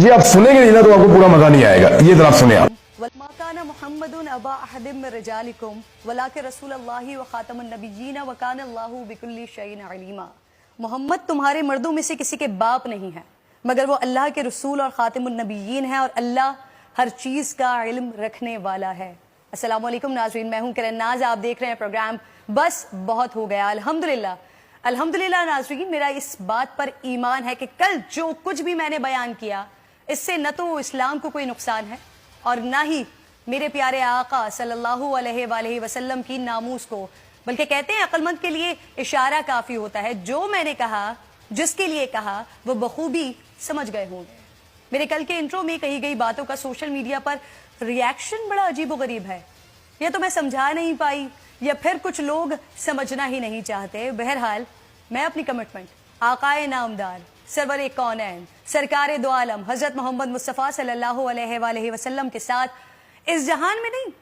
जी आप सुनेंगे नहीं ना तो आपको पूरा मजा नहीं आएगा, ये जरा सुने आप। वकाना मुहम्मदुन अबा अहदिम मिन रिजालिकुम वलाकिन रसूलुल्लाहि व खातमुन नबिय्यीन व काना अल्लाहु बिकुल्लि शैइन अलीमा। मोहम्मद तुम्हारे मर्दों में से किसी के बाप नहीं है मगर वो अल्लाह के रसूल और खातमुन नबिय्यीन है और अल्लाह हर चीज का इल्म रखने वाला है। अस्सलाम वालेकुम नाज़रीन, मैं हूं किरण नाज, आप देख रहे हैं प्रोग्राम बस बहुत हो गया। अल्हम्दुलिल्लाह अल्हम्दुलिल्लाह नाज़रीन, मेरा इस बात पर ईमान है कि कल जो कुछ भी मैंने बयान किया इससे न तो इस्लाम को कोई नुकसान है और ना ही मेरे प्यारे आका सल्लल्लाहु अलैहि वसल्लम की नामूस को, बल्कि कहते हैं अक्लमंद के लिए इशारा काफी होता है। जो मैंने कहा, जिसके लिए कहा, वो बखूबी समझ गए होंगे। मेरे कल के इंट्रो में कही गई बातों का सोशल मीडिया पर रिएक्शन बड़ा अजीब गरीब है। या तो मैं समझा नहीं पाई या फिर कुछ लोग समझना ही नहीं चाहते। बहरहाल मैं अपनी कमिटमेंट आकाए नामदार सरवर कौनैन सरकार दो आलम हजरत मोहम्मद मुस्तफ़ा सल्लल्लाहु अलैहि वसल्लम के साथ इस जहान में नहीं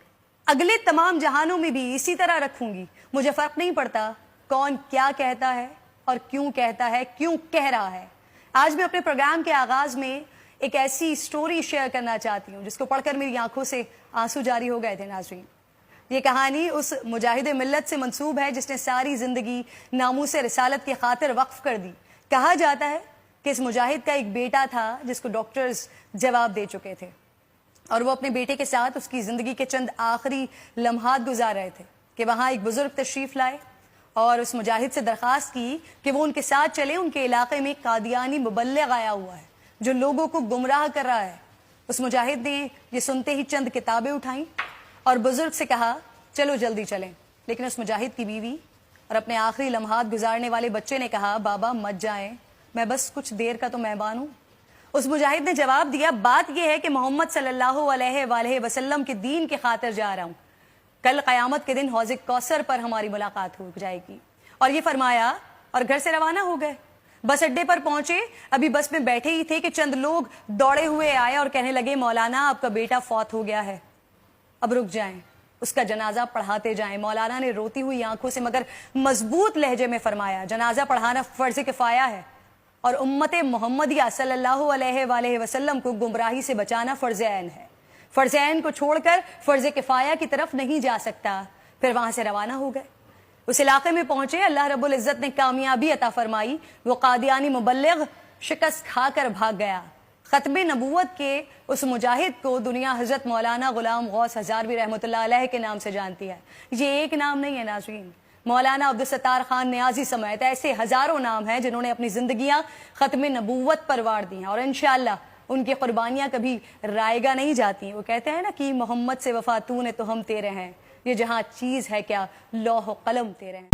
अगले तमाम जहानों में भी इसी तरह रखूंगी। मुझे फर्क नहीं पड़ता कौन क्या कहता है और क्यों कहता है, क्यों कह रहा है। आज मैं अपने प्रोग्राम के आगाज में एक ऐसी स्टोरी शेयर करना चाहती हूँ जिसको पढ़कर मेरी आंखों से आंसू जारी हो गए थे नाज़रीन। ये कहानी उस मुजाहिद मिल्लत से मंसूब है जिसने सारी जिंदगी नामूस रिसालत की खातिर वक्फ कर दी। कहा जाता है कि इस मुजाहिद का एक बेटा था जिसको डॉक्टर्स जवाब दे चुके थे और वो अपने बेटे के साथ उसकी जिंदगी के चंद आखिरी लम्हात गुजार रहे थे कि वहां एक बुजुर्ग तशरीफ लाए और उस मुजाहिद से दरखास्त की कि वो उनके साथ चले। उनके इलाके में कादियानी मुबल्लिग आया हुआ है जो लोगों को गुमराह कर रहा है। उस मुजाहिद ने ये सुनते ही चंद किताबें उठाई और बुजुर्ग से कहा चलो जल्दी चलें। लेकिन उस मुजाहिद की बीवी और अपने आखिरी लम्हात गुजारने वाले बच्चे ने कहा बाबा मत जाएं, मैं बस कुछ देर का तो मेहमान हूं। उस मुजाहिद ने जवाब दिया बात यह है कि मोहम्मद सल्लल्लाहु अलैहि वसल्लम के दीन की खातिर जा रहा हूं। कल क़यामत के दिन हौज़ कौसर पर हमारी मुलाकात हो जाएगी। और ये फरमाया और घर से रवाना हो गए। बस अड्डे पर पहुंचे, अभी बस में बैठे ही थे कि चंद लोग दौड़े हुए आए और कहने लगे मौलाना आपका बेटा फौत हो गया है, अब रुक जाएं, उसका जनाजा पढ़ाते जाएं। मौलाना ने रोती हुई आंखों से मगर मजबूत लहजे में फरमाया जनाजा पढ़ाना फर्ज किफाया है और उम्मत मोहम्मदिया सल्लल्लाहु अलैहि वसल्लम को गुमराही से बचाना फर्ज ऐन है। फर्ज ऐन को छोड़कर फर्ज किफाया की तरफ नहीं जा सकता। फिर वहां से रवाना हो गए। उस इलाके में पहुंचे, अल्लाह रब्बुल इज्जत ने कामयाबी अता फरमाई। वो कादियानी मुबल्लिग शिकस्त खाकर भाग गया। खत्मे नबूवत के उस मुजाहिद को दुनिया हजरत मौलाना गुलाम गौस हजारवी रहमतुल्लाह अलैह के नाम से जानती है। ये एक नाम नहीं है नाज़रीन, मौलाना अब्दुल सत्तार खान नियाजी समेत ऐसे हजारों नाम हैं जिन्होंने अपनी जिंदगियां खत्मे नबूवत पर वार दी हैं और इंशाअल्लाह उनकी कुर्बानियां कभी रायगा नहीं जाती। वो कहते हैं ना कि मोहम्मद से वफा तूने तो हम तेरे हैं, ये जहां चीज है क्या लौह कलम तेरे हैं।